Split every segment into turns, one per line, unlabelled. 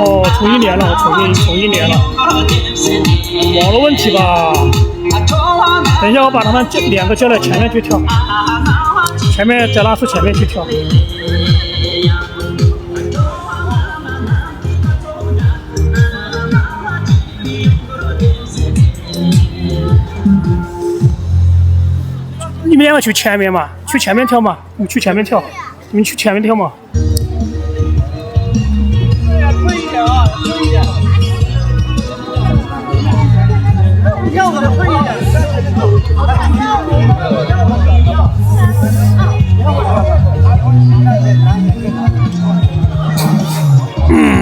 哦，重新连了，重新连了，网络问题吧。等一下，我把他们两个叫到前面去跳，前面在拉出前面去跳。你们两个去前面嘛，去前面跳嘛，你去前面跳，你们去前面跳嘛。
要的会一点。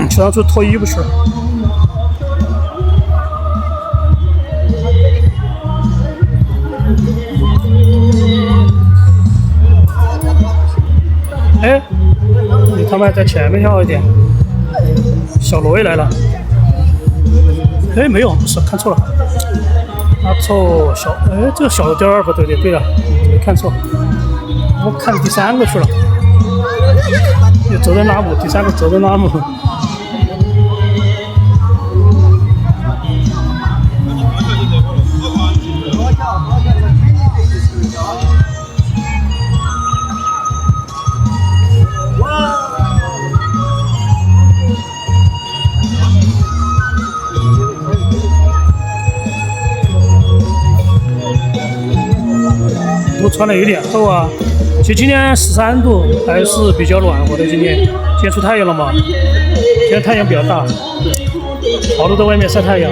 去上去脱衣服去了。哎，他们在前面跳一点。小罗也来了。哎，没有，不是看错了。他错小，哎，这个小点儿不对对了，没看错。我看第三个去了。又走到哪步？第三个走到哪步？都穿的有点厚啊。其实今天13度，还是比较暖和的。今天出太阳了嘛？今天太阳比较大，好多在外面晒太阳。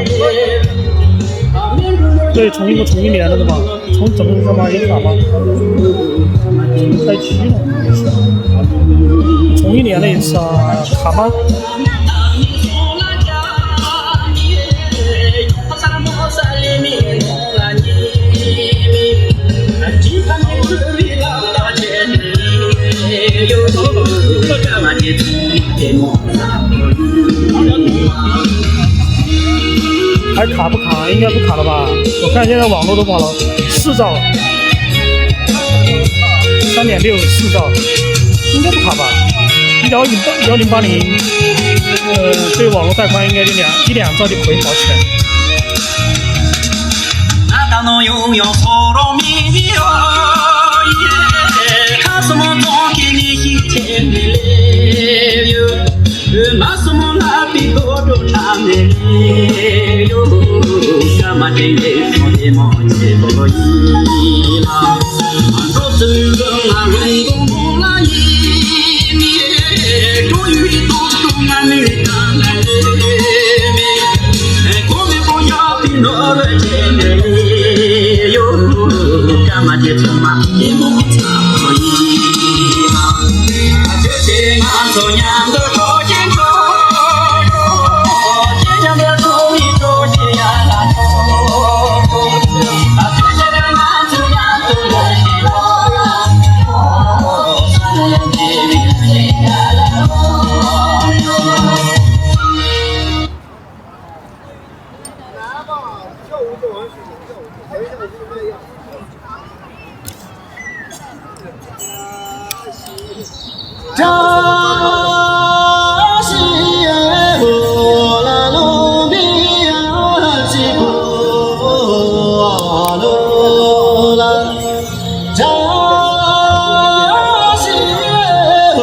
对，重新连了的嘛？怎么回事嘛？有卡吗？开机了，重新连了一次啊，卡吗？还卡不卡？应该不卡了吧？我看现在网络都跑了4兆，3.6、4兆，应该不卡吧？1080，对网络带宽应该就1-2兆就可以跑起来。
跳舞就完事，跳舞，等一下我就这样。扎西耶，呼啦噜比呀，吉呼噜啦，扎西耶，呼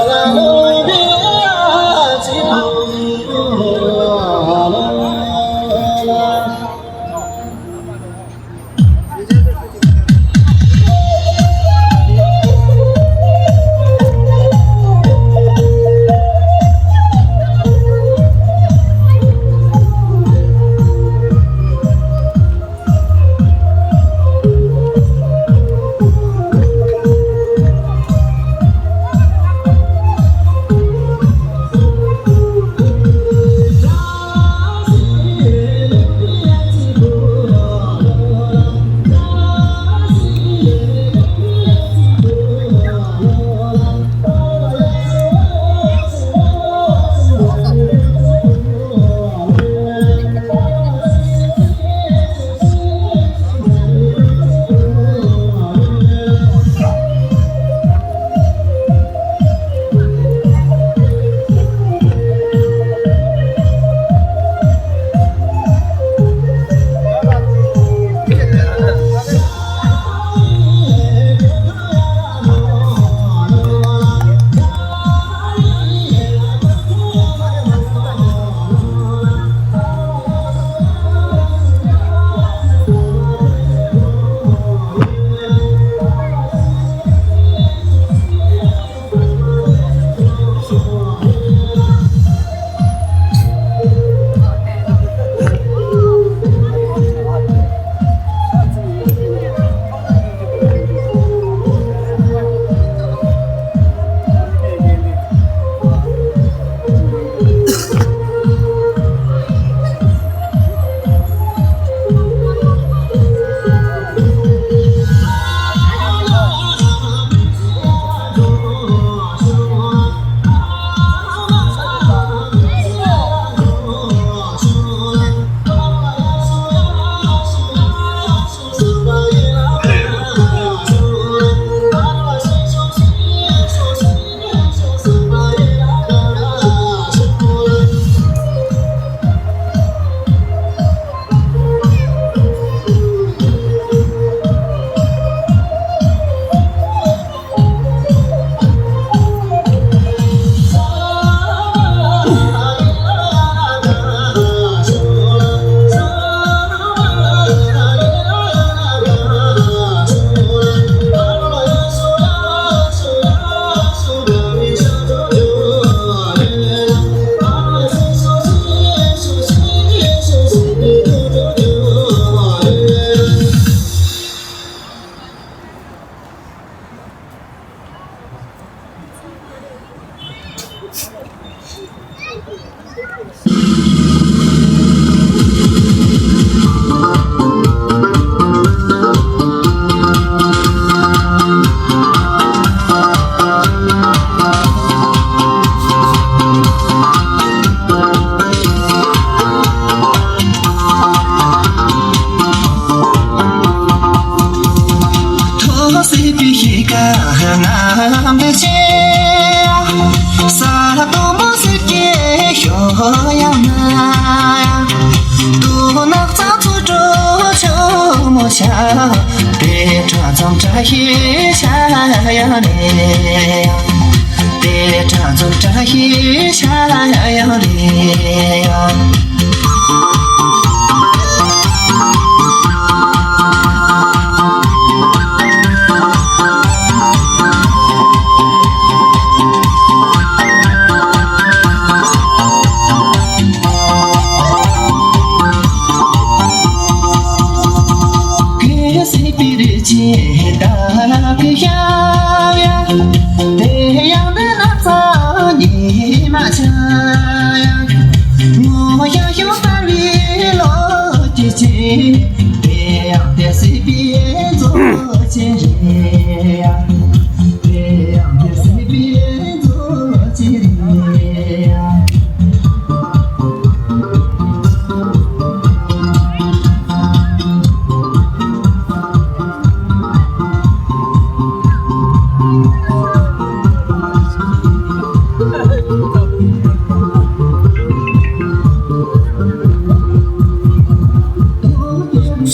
啦噜比呀，吉呼噜啦。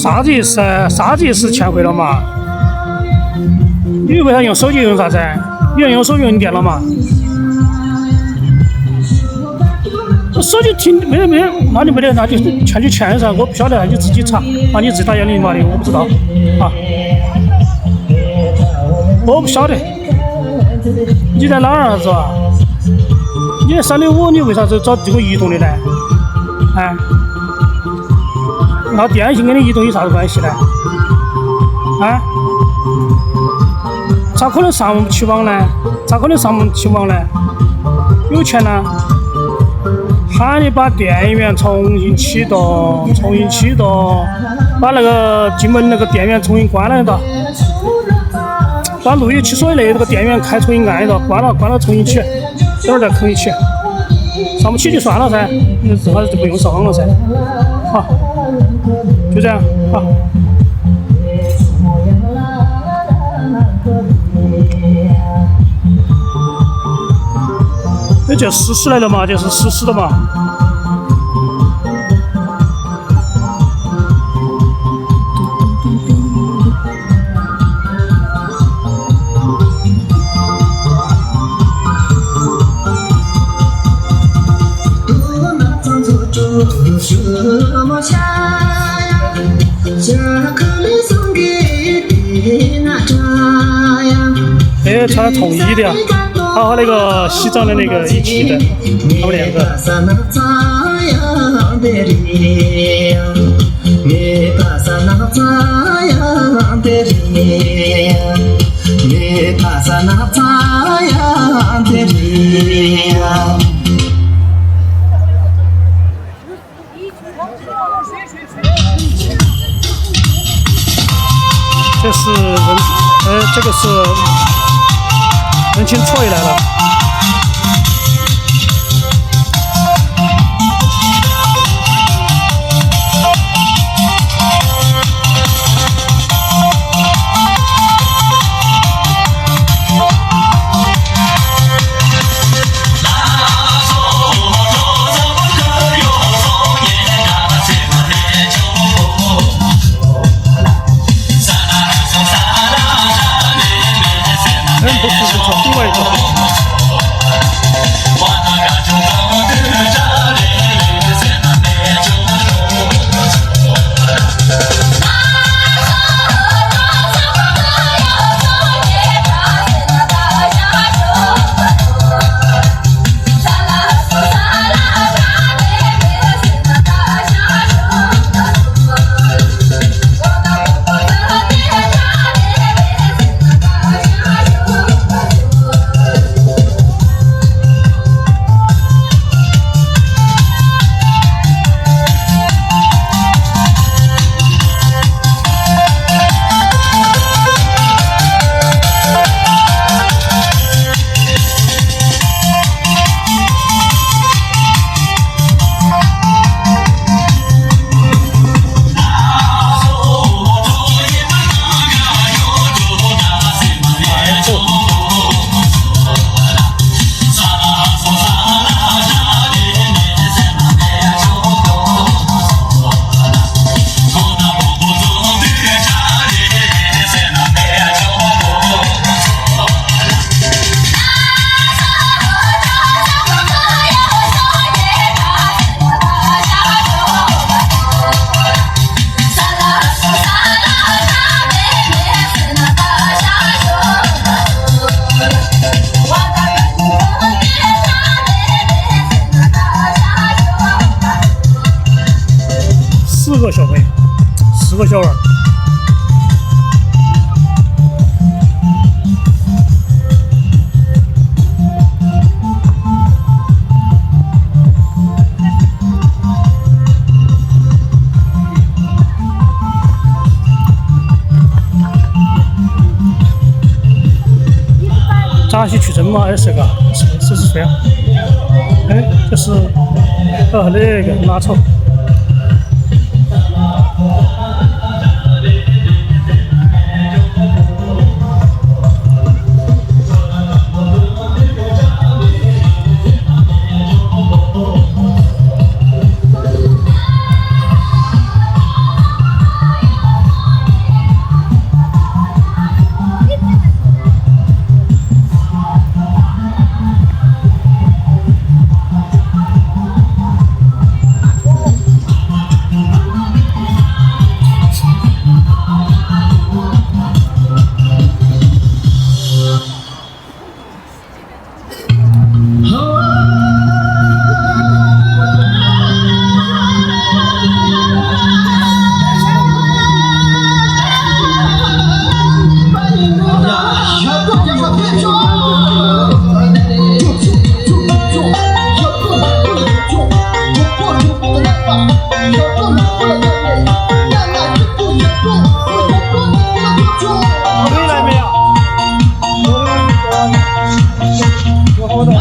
啥子意思？啥子意思？钱汇了嘛？你为啥用手机用啥子？你要用手机用电脑嘛？手机停没得，那就没得，那就欠噻，我不晓得，你自己查，你自己打110嘛的，我不知道啊，我不晓得。你在哪儿是吧？你在365，你为啥子找这个移动的呢？啊？那电信跟你移动有啥子关系呢？啊？咋可能上不起网呢？咋可能上不起网呢？有钱呢？喊你把电源重新启动，把那个进门那个电源重新关了的，把路由器所内那个电源开重新按一个，关了重新起，等会儿再可以起。上不起就算了噻，这还是就不用上网了噻。好，就这样，好。就实时来了嘛，就是实时的嘛。哎，穿统一的呀。还和那个西藏的那个一起的，他们2个。这是这个是。人情错也来了。不是从另外一个。4个小朋友，4个小娃儿。扎西去针嘛，也是个40岁啊。哎，这是那个拉草。回来没有？有好的。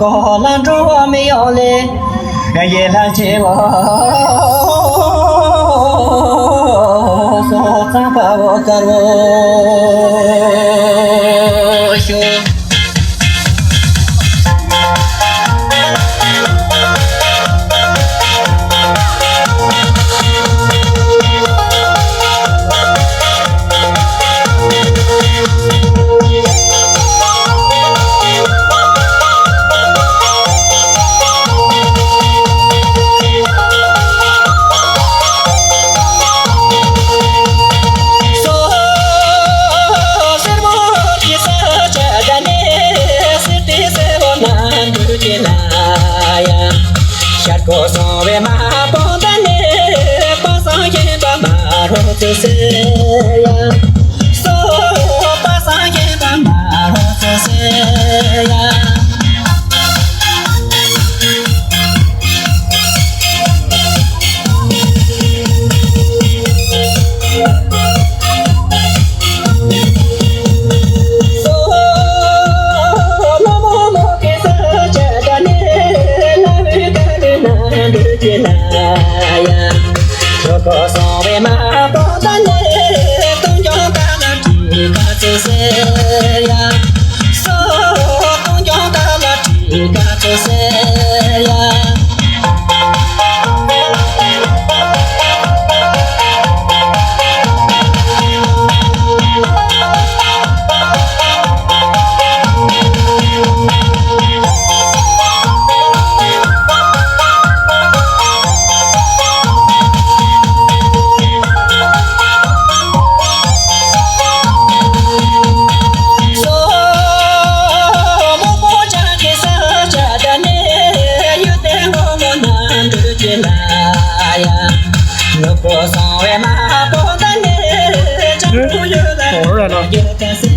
có lan trua mi ô lê ye la che wo so ta pa wo kar wo shu cô so về mà bỏ tên đi bỏ sao ye ba mà rồi từ xưa so bỏ sao ye ba mà rồi từ xưa có so về mà có tên đi tung cho ta là chỉ cả từ xưa so tung cho ta là chỉ cả từ xưa cô so về mà bỏ tên đi chẳng có như là như ca sĩ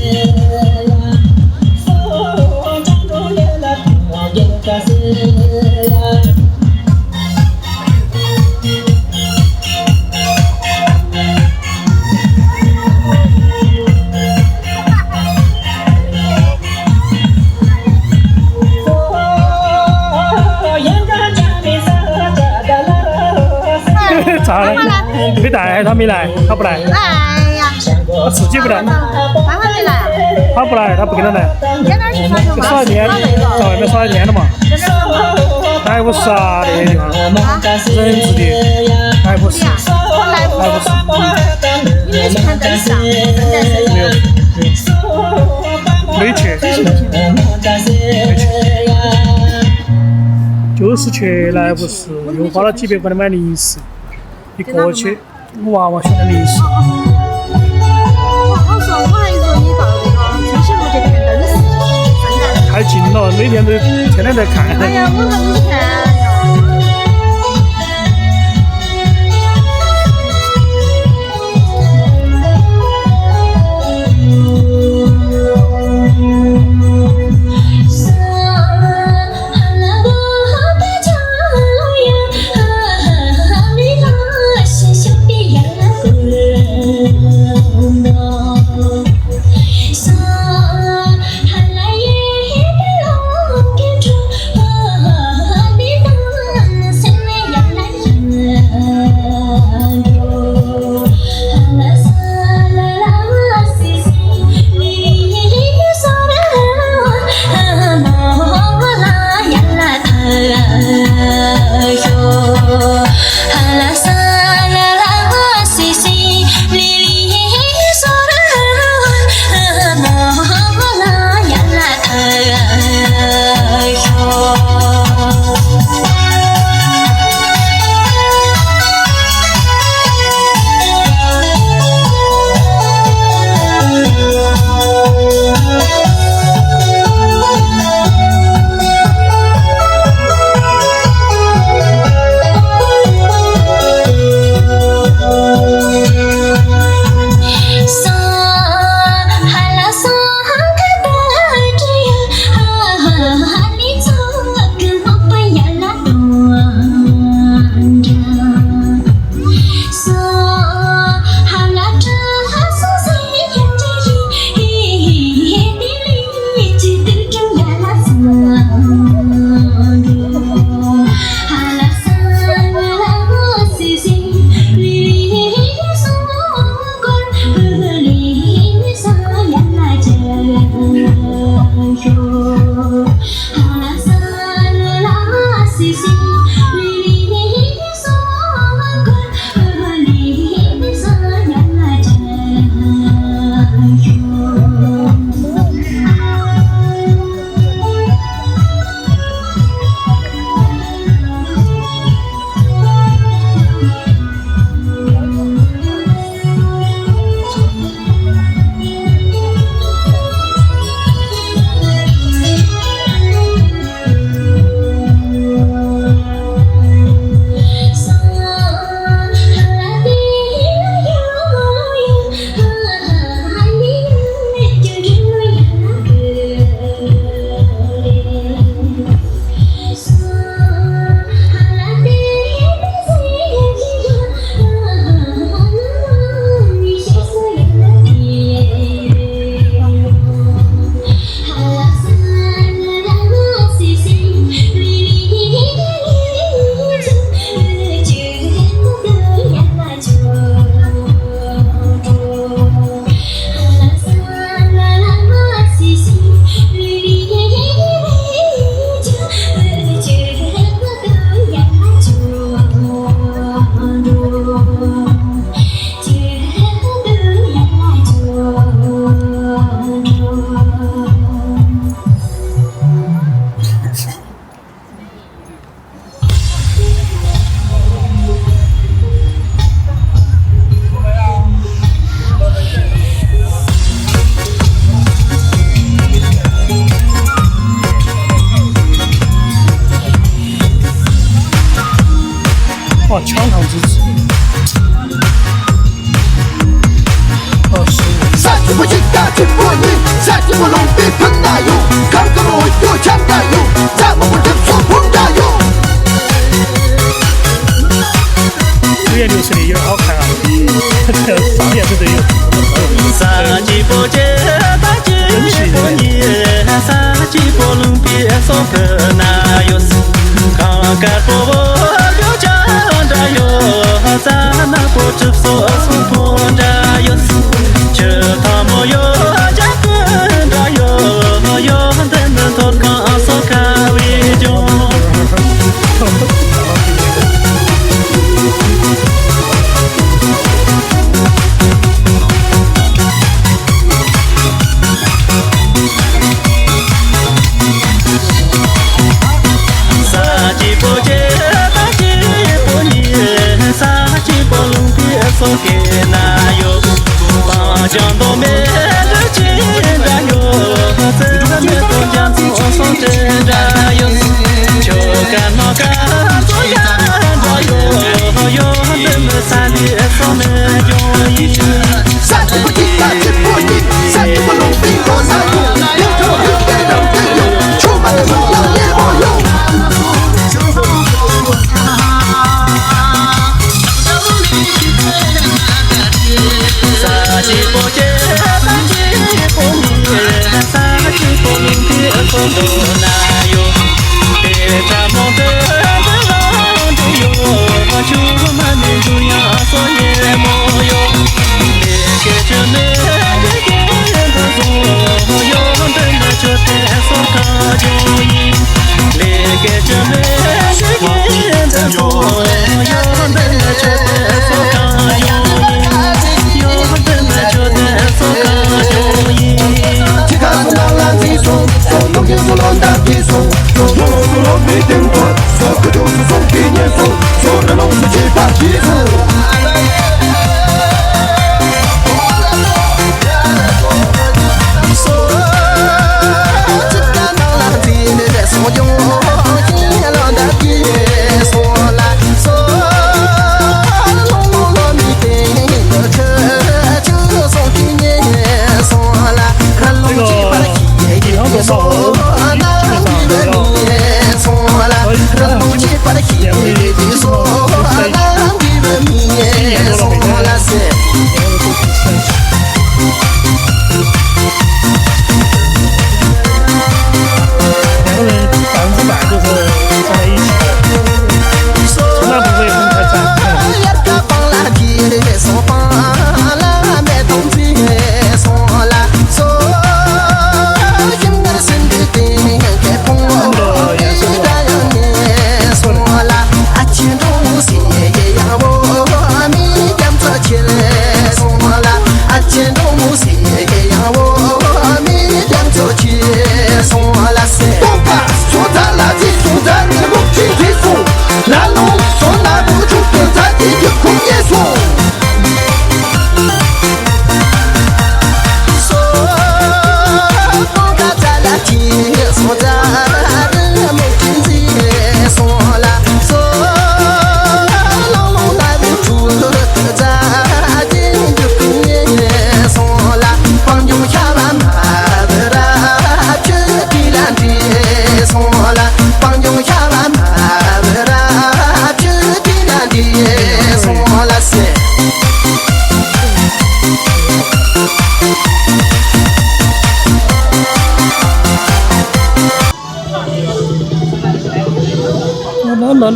chẳng có như là như ca sĩ
咋了？没带，他没来，他不来。
来呀！
他自己不来。
他还没来。
他不来，他不跟他来。
在哪儿去耍球嘛？
耍一天，在外面耍一天了嘛。
在哪儿？
还不是啊，那些地方，人质的，还不是，
我来不是。你没去看灯饰啊？
没有，没去，没去，就有时去来福士又花了几百块钱买零食，一个去我娃娃选的零食。
哇，好爽！我还以为你到那个春熙路去看灯饰，圣诞。
太近了，每天都天天在看。
哎呀，我还没去看呀。
哇，抢糖之子。
三级不进大进不赢，三级不拢比碰大有，扛个罗有强大有，咱们不能说碰大有。
五颜六色的有点好看啊，啥颜色都有。
三级不进大进不赢，三级不拢比说碰大有，扛个罗有强大有，咱们不知说碰大有。这他妈有家跟着有的能头看所看为重。三级不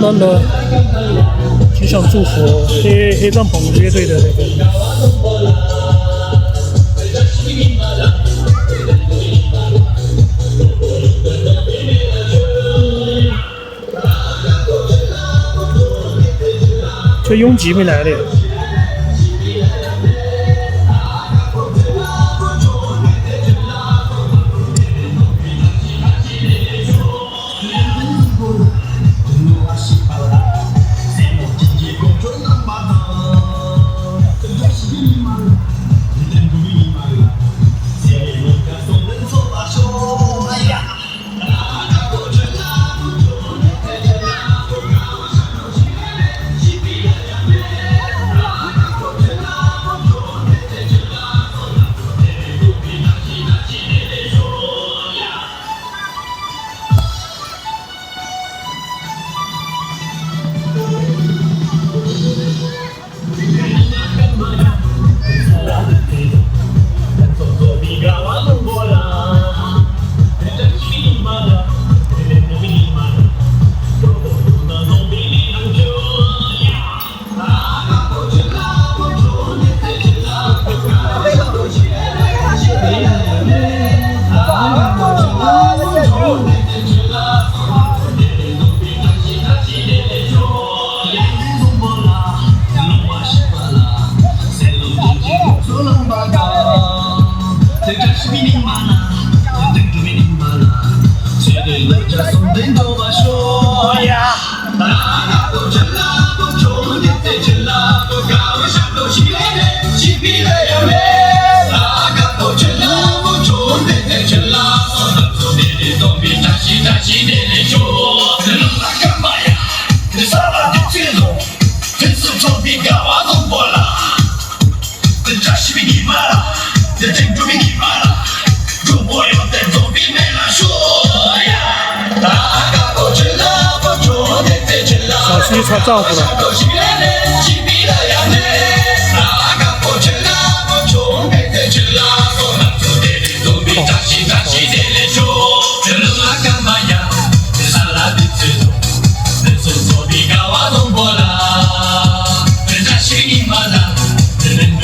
那，就想祝福黑帐篷乐队的那个。这永吉没来的。小西穿丈夫了。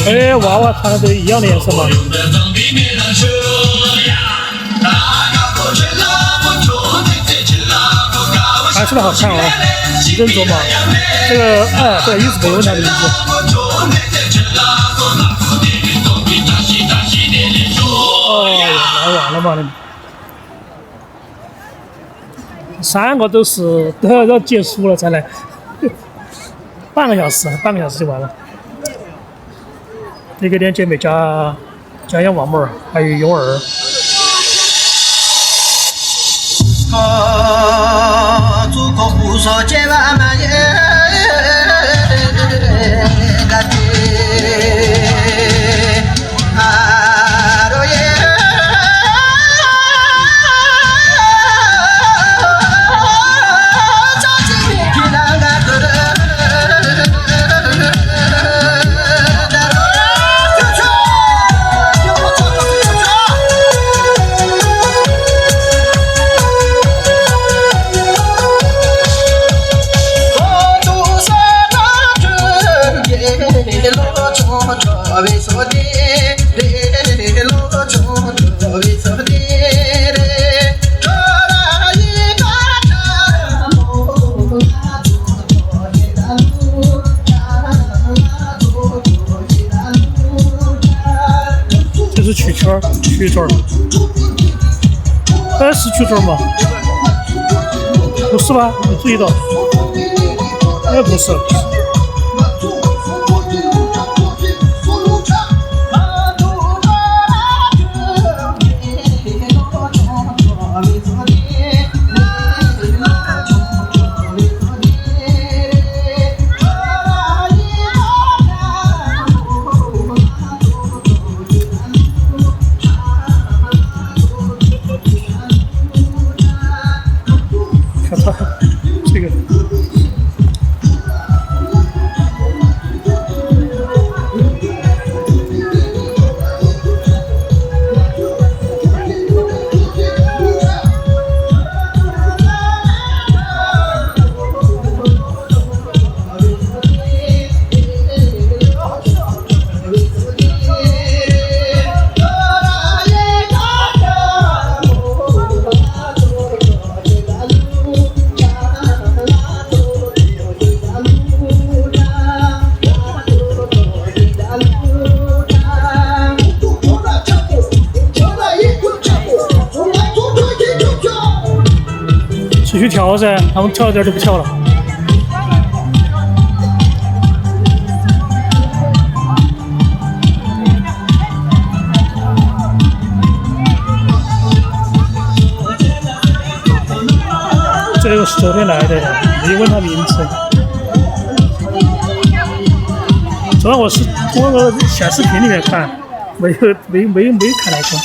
哎，娃娃穿的都一样的颜色嘛。还是的好看哦，几人桌嘛。这个哎，对，一直没问他的名字。哦，来晚了嘛你们。3个都要结束了才来，半个小时就完了。那个连姐妹加上王妹儿，还有勇儿。
祖国无所见万万年，
这是曲圈儿，哎，是曲圈吗？不是吧？没注意到。哎，不是。这个继续跳噻，他们跳一点就不跳了。这个是昨天来的，没问他名字。昨天我是通过小视频里面看，没看来过。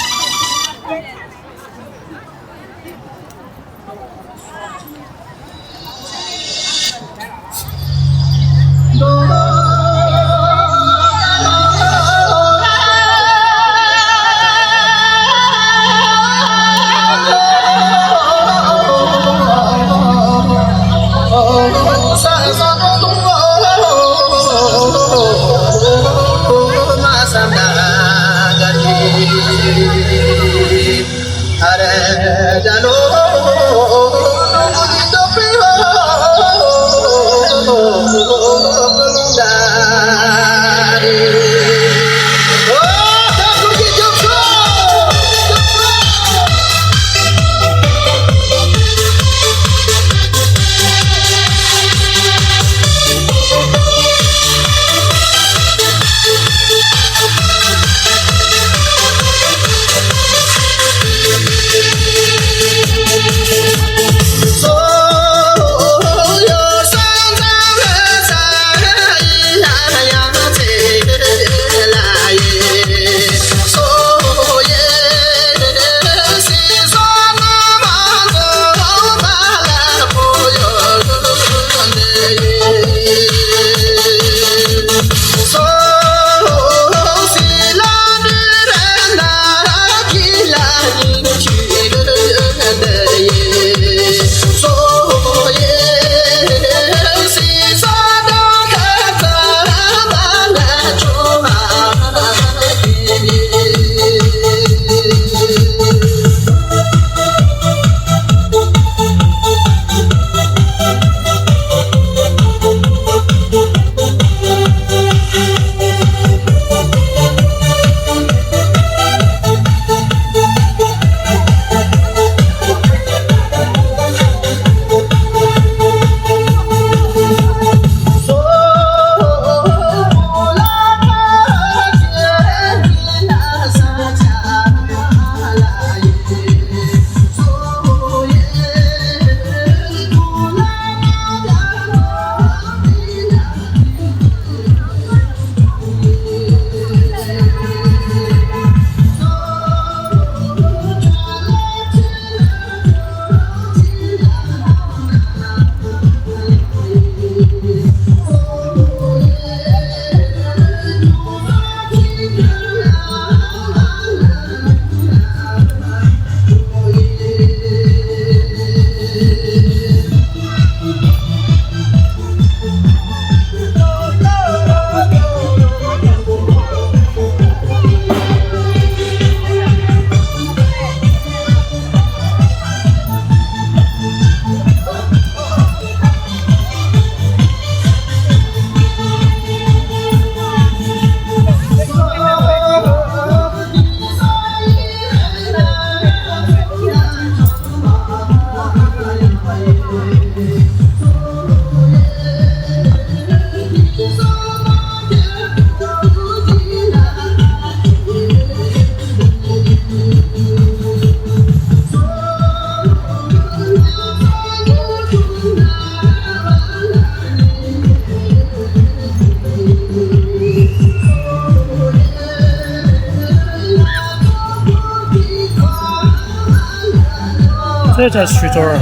这才是曲嘴儿。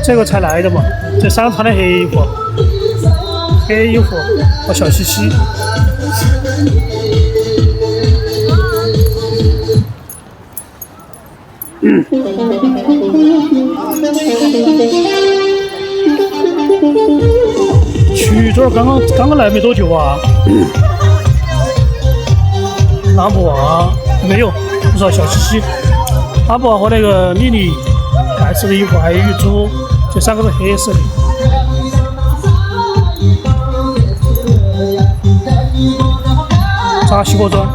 这个才来的嘛，这3个穿的黑衣服和笑嘻嘻。曲嘴儿刚刚来没多久啊。拉布娃没有，不是小西西，拉布娃和那个妮妮白色的衣服，还有玉珠，这3个是黑色的。扎西瓜砖。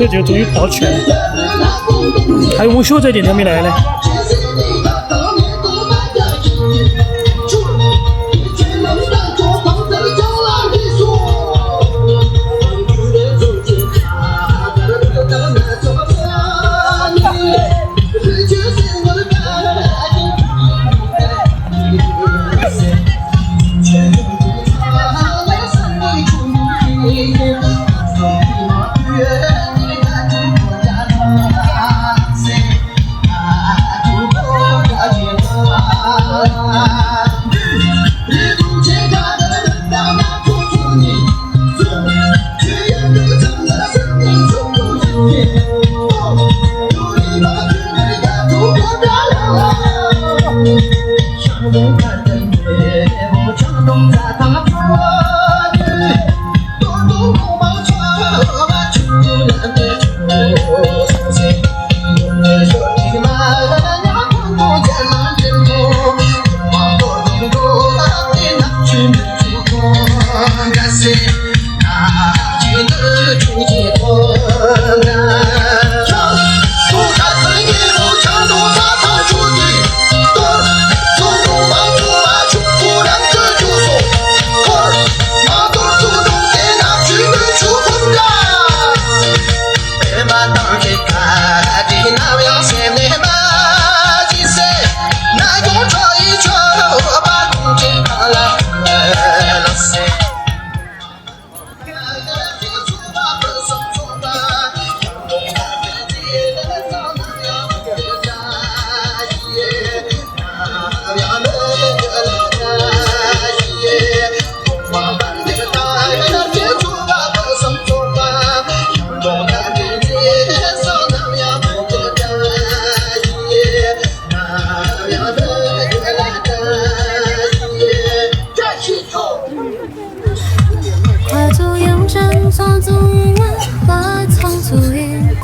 这就终于抱拳了。还有我小这店还没来呢。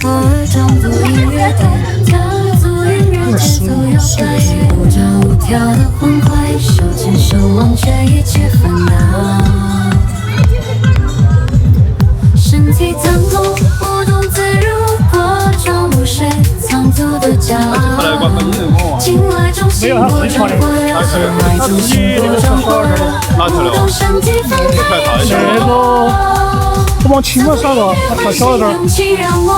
偶尔重组音乐的跳组音乐节奏摇摆，无着无调的欢快，手牵手忘却一切烦恼。身体疼痛，无动自如，破窗入睡，仓促的骄傲。境外中心我掌握了，境外中心我掌握了，不动身体放开。
那个我往轻了耍了，他跳小一点。
勇气让我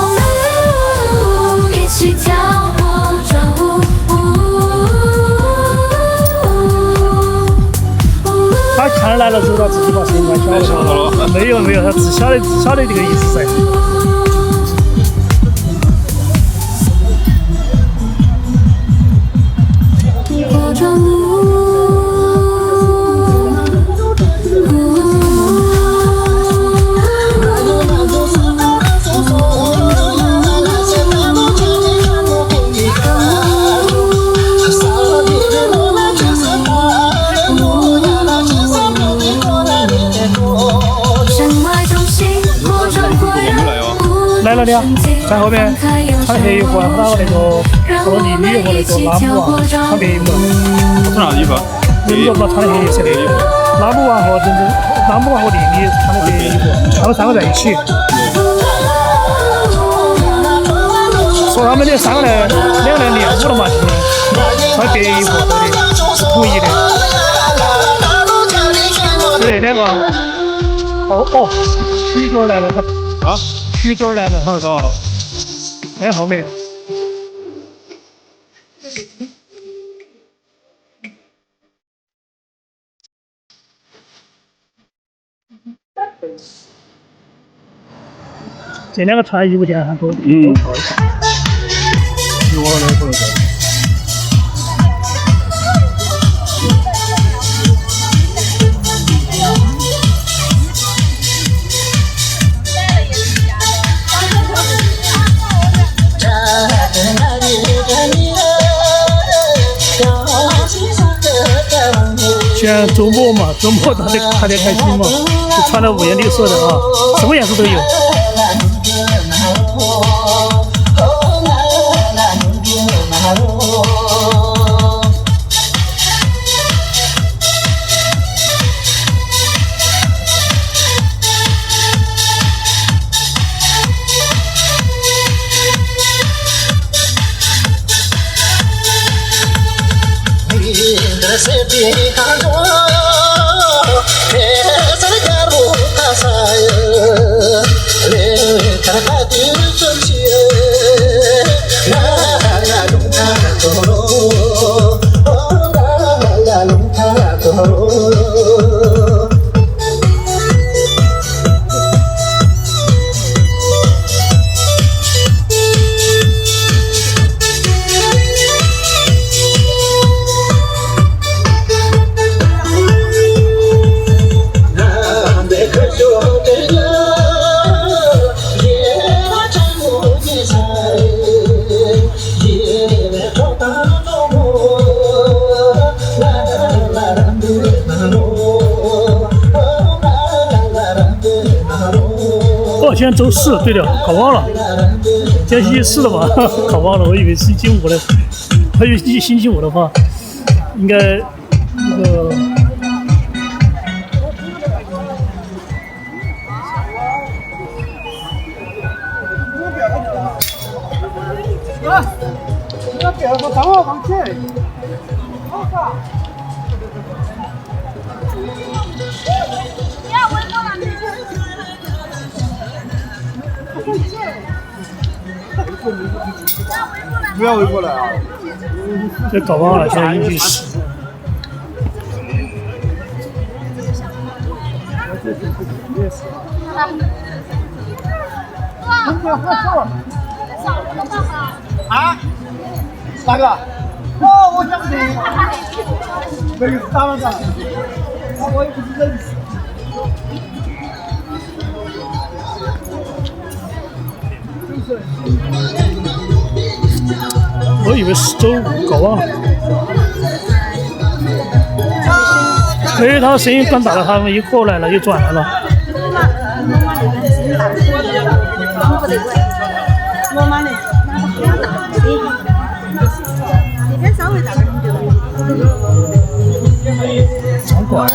们一起跳过这舞。
他看来了之后，他自己把声音关小了。没有，他只晓得这个意思噻。
过这舞。
来了的，在后面穿的黑衣服，和那个和丽丽和那个拉姆啊穿白衣服。
穿啥衣服？
人家嘛穿的黑色的衣服，拉姆啊和丽丽穿的白衣服，他们三个在一起。说他们这三个人两个人练舞了嘛，穿白衣服，对的，是统一的。对两个，哦，曲角来了，
啊？
曲角来了，
看到。
在后面。这两个穿衣服店还都跳一跳。
有我那可能是。
现在周末嘛，周末他得开心嘛，就穿了五颜六色的啊，什么颜色都有。今天周四，对的，搞忘了。今天星期四了嘛，搞忘了，我以为是星期五了。我以为星期五的话，应该那个。
不要围过来啊！
这搞忘了，现在已经10。
啊？哪个？哦，我想死。没有打了的，我也不是认识。
我以为是周五，搞忘了。因为他声音关大了，他们一过来了，又转来了。
多嘛的，那个比较大的，这边稍微大点就。
长管。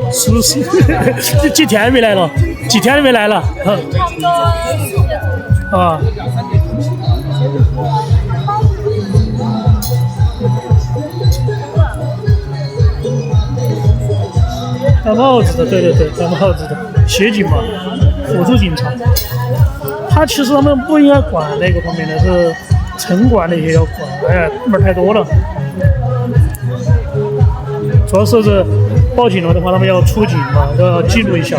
是不是？几天没来了？几天都没来了？啊。戴帽子的，对，戴帽子的，协警嘛，辅助警察。他其实他们不应该管那个方面的，是城管那些要管，门太多了。主要是报警了的话，他们要出警嘛，要记录一下。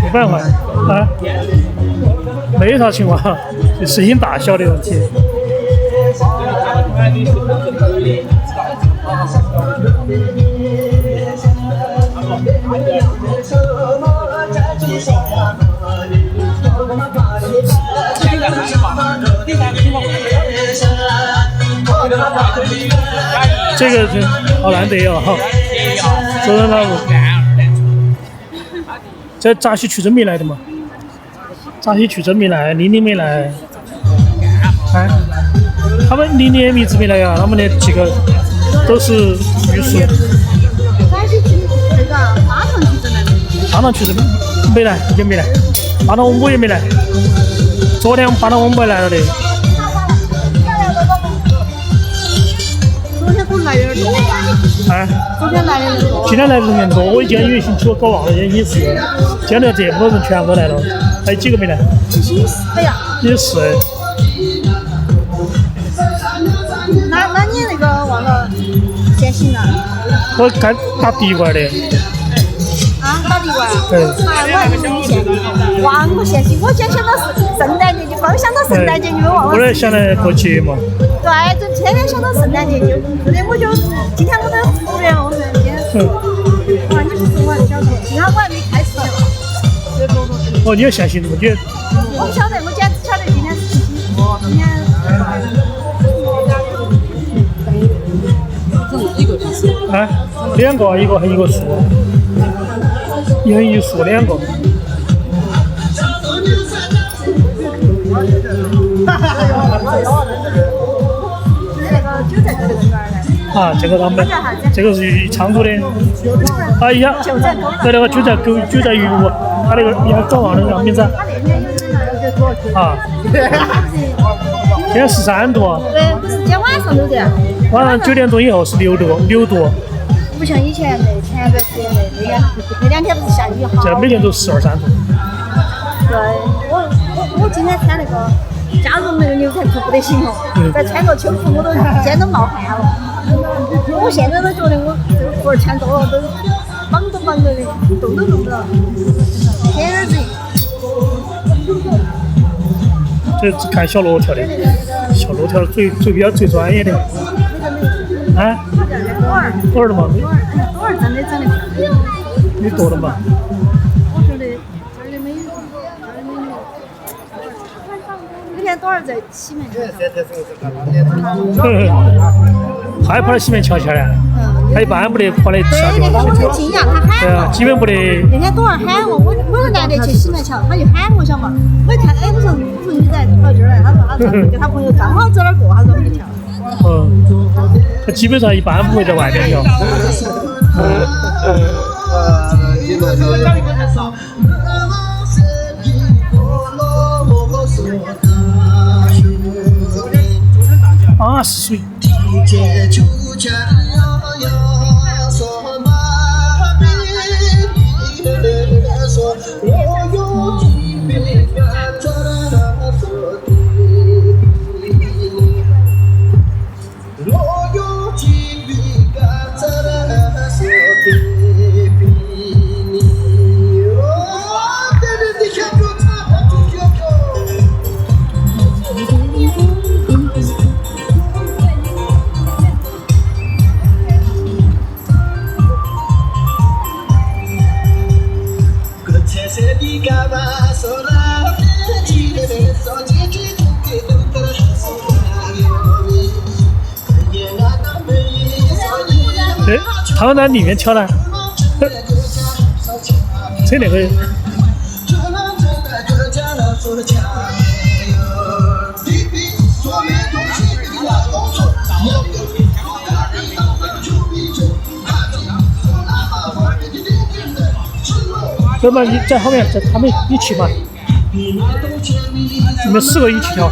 没办法啊，没啥情况，就声音大小的问题。这个是好难得哦，昨天那个，这扎西曲真没来的嘛？扎西曲真没来，玲玲没来，哎，他们玲玲名字没来呀，他们那几个都是玉树。
扎西曲那个巴塘曲真来没？
巴塘曲真没来，也没来，巴塘我也没来，昨天巴塘我们来了的。
来的人多
啊！
昨天来的人多，
今天来的人多。我今天以为星期五搞忘了，今天24，今天这么多人全部来了，还有几个没来？
哎呀，
也是。
那你那个忘了先行了？
我该打地瓜的。
啊，打地瓜？
对。
我还以为你先忘了先行，我今天想到是圣诞节，就光想到圣诞节，你们忘了。
我也想来过节嘛。
对，就天天想到圣诞节，就我就今天我都服了，我说今天。啊，你不是我还晓得，今天我还没开始呢。
哦，你要相信我，你。
我不晓得，我今天只晓得今天是星期五，今天。
啊，2个，一个树，一人一树2个。啊，这个他们，这个是昌都的。哎呀，对那个就在鱼屋，他那个你还搞忘了啥名字？啊，现在13度。
对，不是今天晚上都的。
晚上9点钟以后是6度。
不像以前前段时间那2天不是下雨好。
这每天都12、13度。
对，我今天穿那个加绒那个牛仔裤不得行了，再穿个秋裤我都肩都冒汗了。我现在都觉得我这个裤儿穿多了都绑着的，动都动不了，天天热。
这是看小罗跳的，小罗跳最专业的。啊？多少的嘛？
多少真的长得漂亮。
你多了嘛？
我觉得这儿的美女，那天多少在西门桥。
他还跑到西门桥去了。他一般不得跑的其他地方去跳。
我惊讶，他喊我。
基本不得。
那天多少喊我，我难得去西门桥，他就喊我想嘛，我一看，哎，我说你在跑这儿来，他说跟他朋友刚好走那儿过，他说我就跳。
他基本上一般不会在外面跳。啊，是水。哎，他们在里面跳呢，这两个人。要不然你在后面，在他们一起嘛，你们4个一起跳。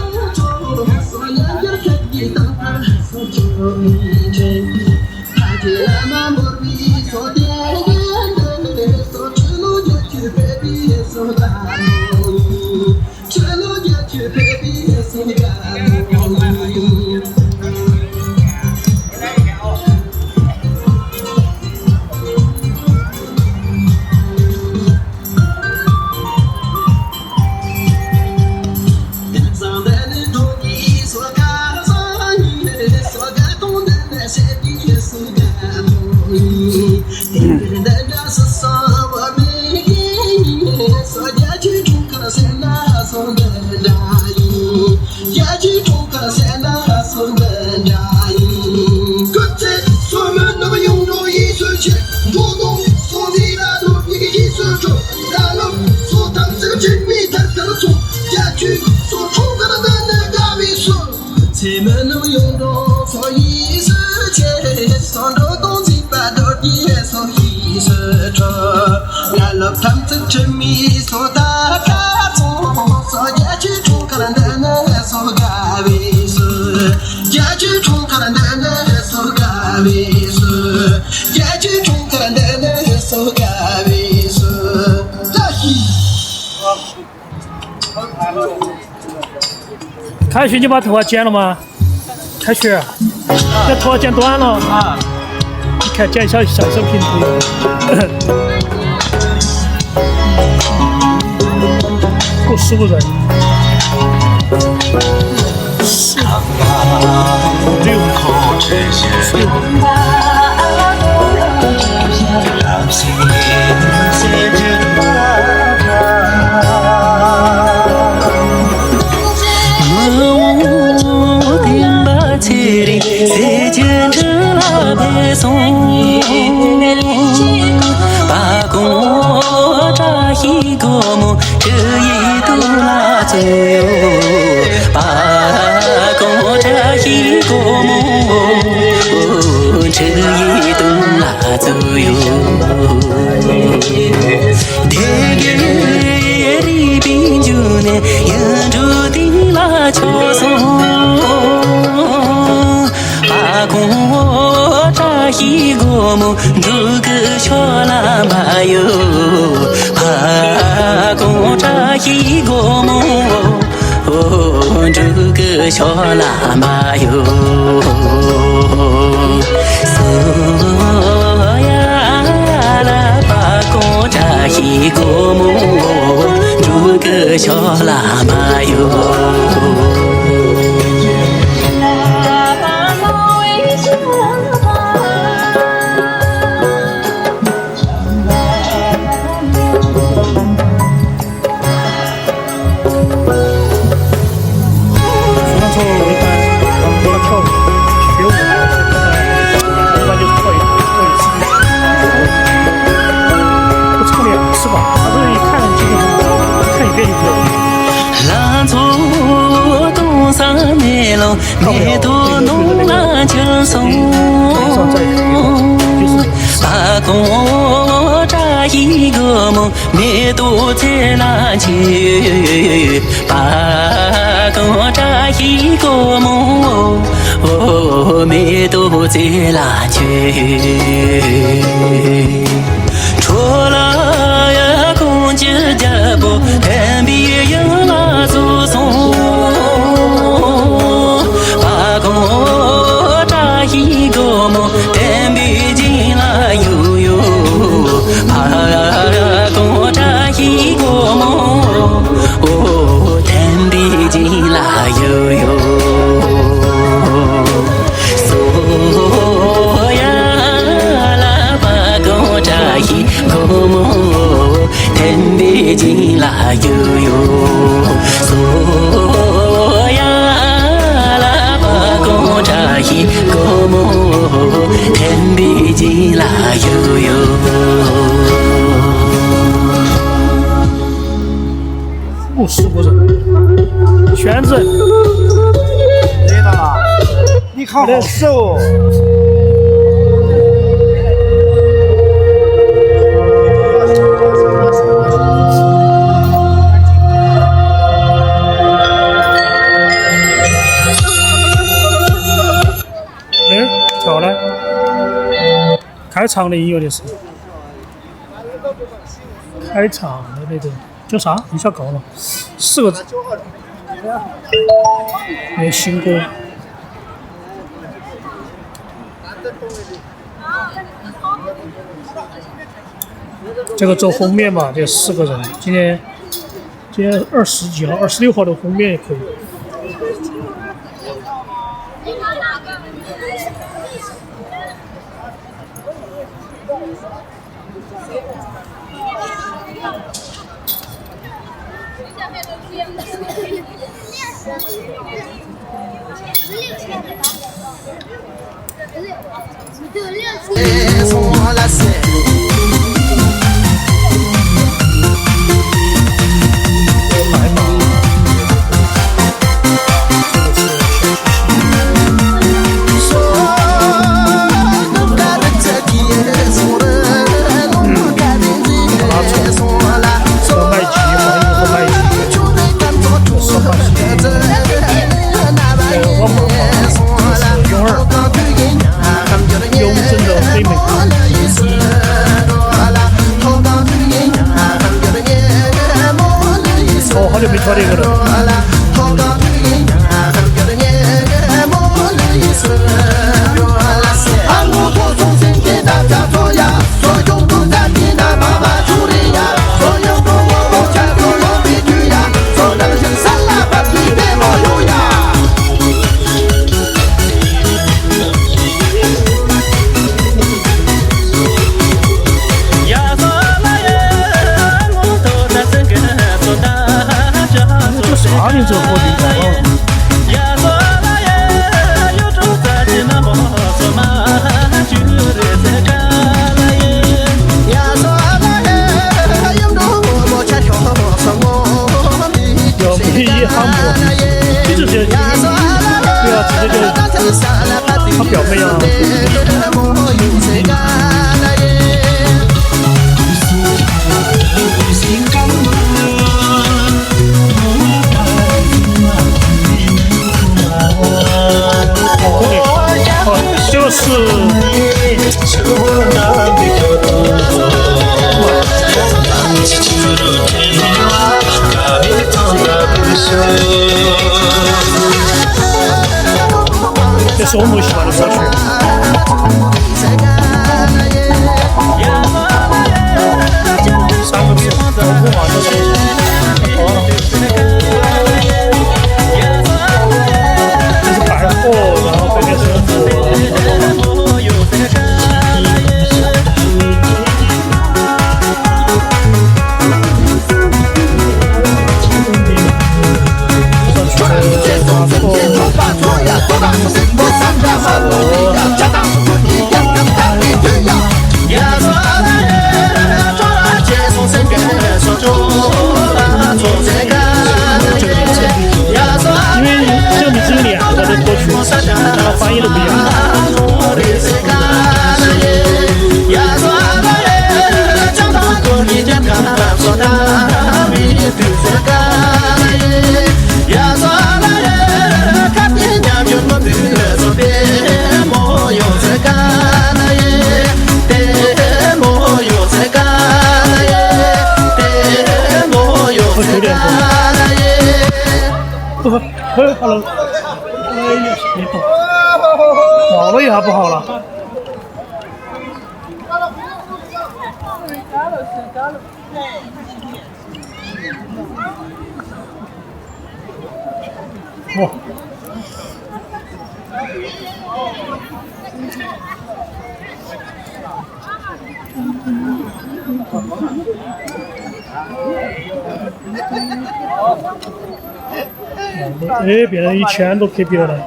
开学你把头发剪了吗？开学，这头发剪短了啊！你看剪小平头，够实不人。
小喇嘛哟，嗦呀啦巴公扎西公木，住个小喇嘛哟。每多弄那轻松，把公扎一个梦，每多在那去，把公扎一个梦，每多在那去，除了呀公鸡家不看别人那祖宗。一个梦，但毕竟那悠悠，跟着一个梦，但毕竟那悠悠，所呀啦把跟着一个梦，但毕竟那悠悠，所呀啦把跟着一个梦。天比金啦悠悠。
10个人，选人。
对了，你看好手。
跳来，开场的音乐的是开场的那个叫啥？一下搞了4个字，那新歌。这个走封面嘛，这4个人。今天20几号，26号的封面也可以。好久没跳这个了。啥名字我听过。要不一喊不，你直接对啊，直接就他表妹啊。就是这是我们喜欢的歌曲。3个字，都不完的。这是白货，然后这边是翻译的不一样。好了，哎呀，别动，晃了一下不好了。哇！哎，别人1000多 KB 了。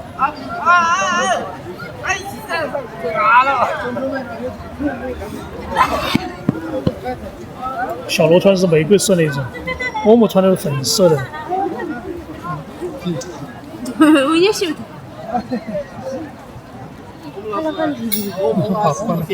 小罗穿的是玫瑰色那种，欧姆穿的是粉色的。
我也喜欢。
好，关了。